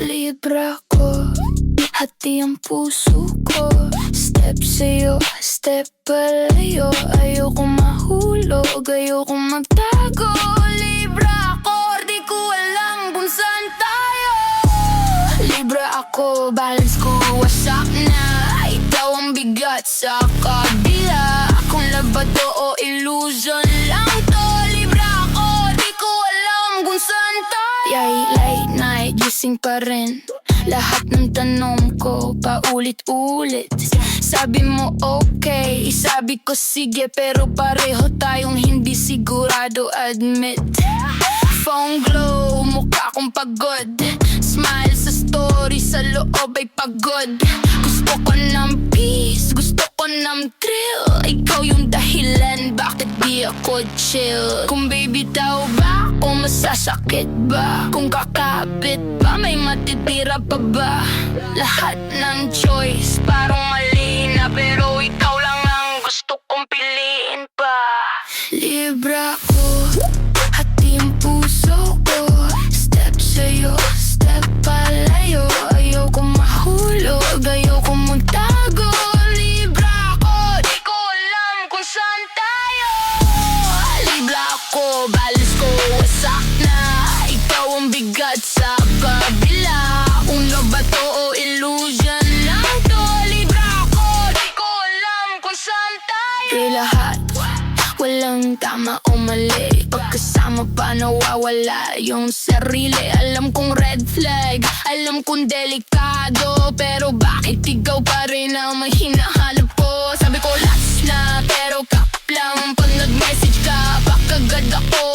Libra ko, hati ang puso ko. Step sa'yo, step palayo. Ayokong mahulog, ayokong magtago. Libra ako, di ko alam kung saan tayo. Libra ako, balance ko wasak na. Ikaw ang bigat sa kabila. Kung labado o illusion lang to. Libra ako, di ko alam kung saan tayo. Late night, gising pa rin. Lahat ng tanong ko, paulit-ulit. Sabi mo okay, sabi ko sige. Pero pareho tayong hindi sigurado, admit. Phone glow, mukha kong pagod. Smile sa story, sa loob ay pagod. Gusto ko ng peace, gusto ko ng thrill. Ikaw yung dahilan, bakit di ako chill? Kung baby daw ba ako, masasakit ba? Kung kakapit ba, may matitira pa ba? Lahat ng choice, parang mali na. Pero ikaw lang ang gusto kong piliin pa. Libra ko, hati ang puso ko. Step sa'yo, step palayo. Ayokong mahulog, ayokong magtago. Libra ko, di ko alam kung saan tayo. Libra ako, balance ko wasak na. Ikaw ang bigat sa kabila. Uno ba to o illusion lang to? Libra ako, di ko alam kung saan tayo. Di lahat, walang tama o mali. Pagkasama pa nawawala yung sarili. Alam kong red flag, alam kong delikado. Pero bakit ikaw pa rin ang may hinahanap ko? Sabi ko last na, pero kap lang. Pag nag-message ka, bakagad ako.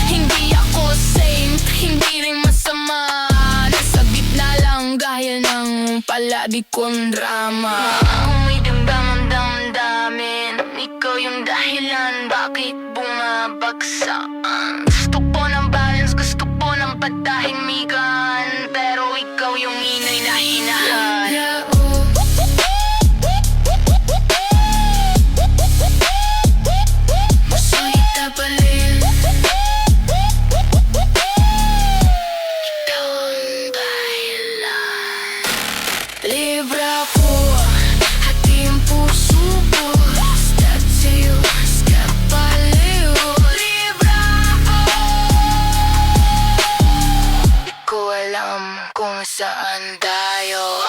Hindi ako same, hindi rin masama. Nasa gitna lang gaya ng palagi kong drama. Kung may damdamin, ikaw yung dahilan, bakit bumabagsak? Gusto ko ng balance, gusto ko ng patahimikan. Pero ikaw yung ingay na hinahanap. Masakita pa rin. Ikaw ang dahilan. Libra ko, hati ang puso ko. Step sa'yo, step palayo. Libra ko, di ko alam kung saan tayo.